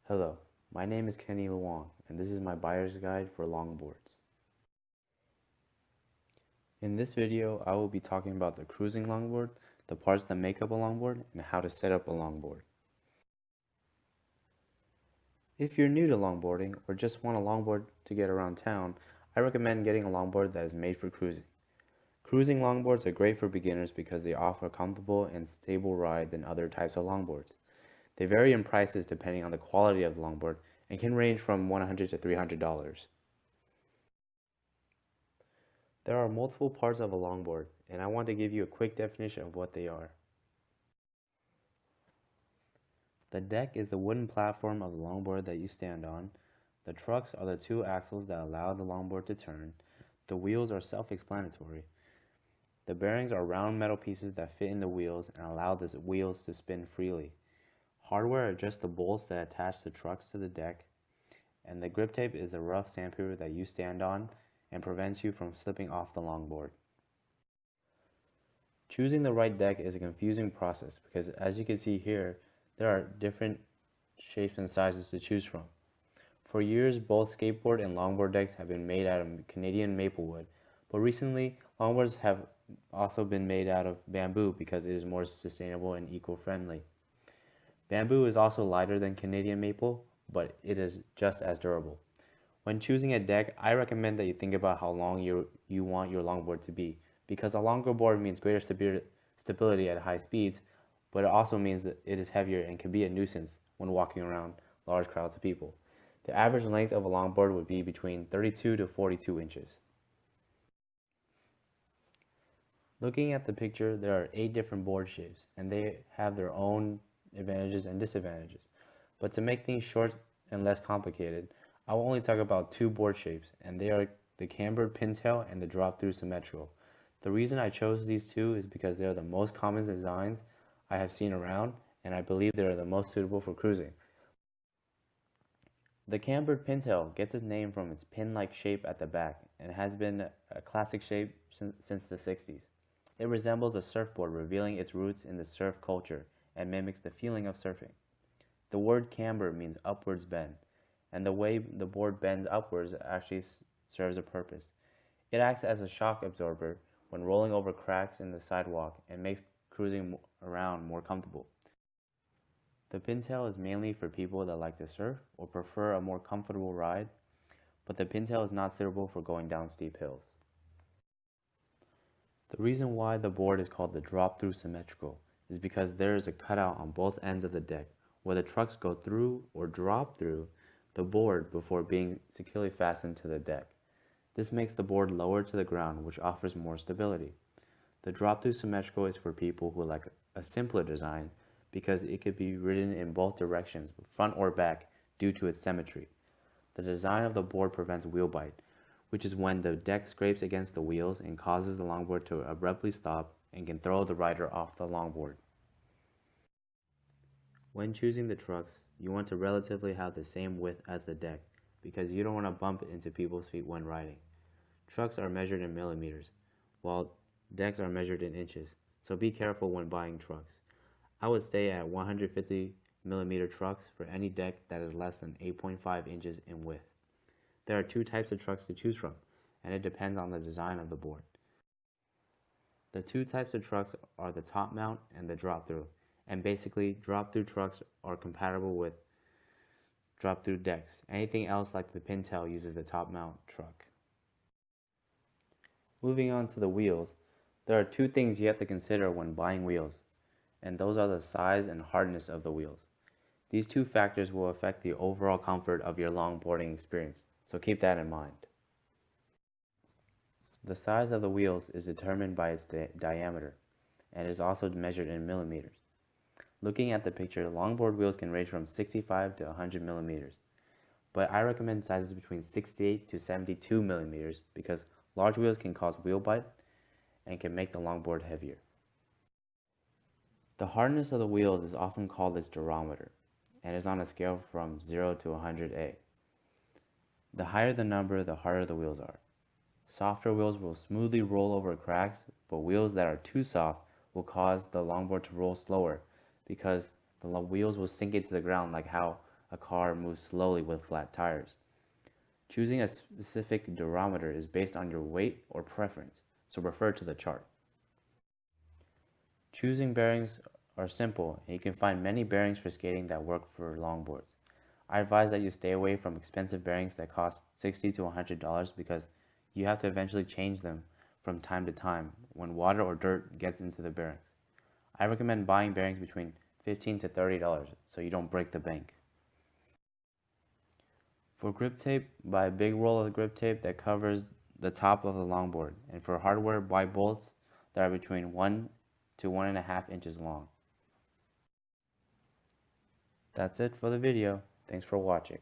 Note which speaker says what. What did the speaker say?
Speaker 1: Hello, my name is Kenny Luong, and this is my buyer's guide for longboards. In this video, I will be talking about the cruising longboard, the parts that make up a longboard, and how to set up a longboard. If you're new to longboarding or just want a longboard to get around town, I recommend getting a longboard that is made for cruising. Cruising longboards are great for beginners because they offer a comfortable and stable ride than other types of longboards. They vary in prices depending on the quality of the longboard and can range from $100 to $300. There are multiple parts of a longboard, and I want to give you a quick definition of what they are. The deck is the wooden platform of the longboard that you stand on. The trucks are the two axles that allow the longboard to turn. The wheels are self-explanatory. The bearings are round metal pieces that fit in the wheels and allow the wheels to spin freely. Hardware are just the bolts that attach the trucks to the deck, and the grip tape is the rough sandpaper that you stand on and prevents you from slipping off the longboard. Choosing the right deck is a confusing process because, as you can see here, there are different shapes and sizes to choose from. For years, both skateboard and longboard decks have been made out of Canadian maple wood, but recently, longboards have also been made out of bamboo because it is more sustainable and eco-friendly. Bamboo is also lighter than Canadian maple, but it is just as durable. When choosing a deck, I recommend that you think about how long you want your longboard to be, because a longer board means greater stability at high speeds, but it also means that it is heavier and can be a nuisance when walking around large crowds of people. The average length of a longboard would be between 32 to 42 inches. Looking at the picture, there are 8 different board shapes, and they have their own advantages and disadvantages. But to make things short and less complicated, I will only talk about 2 board shapes, and they are the cambered pintail and the drop-through symmetrical. The reason I chose these 2 is because they are the most common designs I have seen around, and I believe they are the most suitable for cruising. The cambered pintail gets its name from its pin-like shape at the back and has been a classic shape since the 60s. It resembles a surfboard, revealing its roots in the surf culture and mimics the feeling of surfing. The word camber means upwards bend, and the way the board bends upwards actually serves a purpose. It acts as a shock absorber when rolling over cracks in the sidewalk and makes cruising around more comfortable. The pintail is mainly for people that like to surf or prefer a more comfortable ride, but the pintail is not suitable for going down steep hills. The reason why the board is called the drop-through symmetrical is because there is a cutout on both ends of the deck where the trucks go through or drop through the board before being securely fastened to the deck. This makes the board lower to the ground, which offers more stability. The drop-through symmetrical is for people who like a simpler design because it could be ridden in both directions, front or back, due to its symmetry. The design of the board prevents wheel bite, which is when the deck scrapes against the wheels and causes the longboard to abruptly stop and can throw the rider off the longboard. When choosing the trucks, you want to relatively have the same width as the deck because you don't want to bump into people's feet when riding. Trucks are measured in millimeters, while decks are measured in inches, so be careful when buying trucks. I would stay at 150 millimeter trucks for any deck that is less than 8.5 inches in width. There are 2 types of trucks to choose from, and it depends on the design of the board. The 2 types of trucks are the top mount and the drop-through, and basically drop-through trucks are compatible with drop-through decks. Anything else like the pintail uses the top mount truck. Moving on to the wheels, there are 2 things you have to consider when buying wheels, and those are the size and hardness of the wheels. These 2 factors will affect the overall comfort of your longboarding experience, so keep that in mind. The size of the wheels is determined by its diameter, and is also measured in millimeters. Looking at the picture, longboard wheels can range from 65 to 100 millimeters, but I recommend sizes between 68 to 72 millimeters because large wheels can cause wheel bite and can make the longboard heavier. The hardness of the wheels is often called its durometer and is on a scale from 0 to 100A. The higher the number, the harder the wheels are. Softer wheels will smoothly roll over cracks, but wheels that are too soft will cause the longboard to roll slower because the wheels will sink into the ground like how a car moves slowly with flat tires. Choosing a specific durometer is based on your weight or preference, so refer to the chart. Choosing bearings are simple, and you can find many bearings for skating that work for longboards. I advise that you stay away from expensive bearings that cost $60 to $100 because you have to eventually change them from time to time when water or dirt gets into the bearings. I recommend buying bearings between $15 to $30 so you don't break the bank. For grip tape, buy a big roll of grip tape that covers the top of the longboard, and for hardware, buy bolts that are between 1 to 1.5 inches long. That's it for the video. Thanks for watching.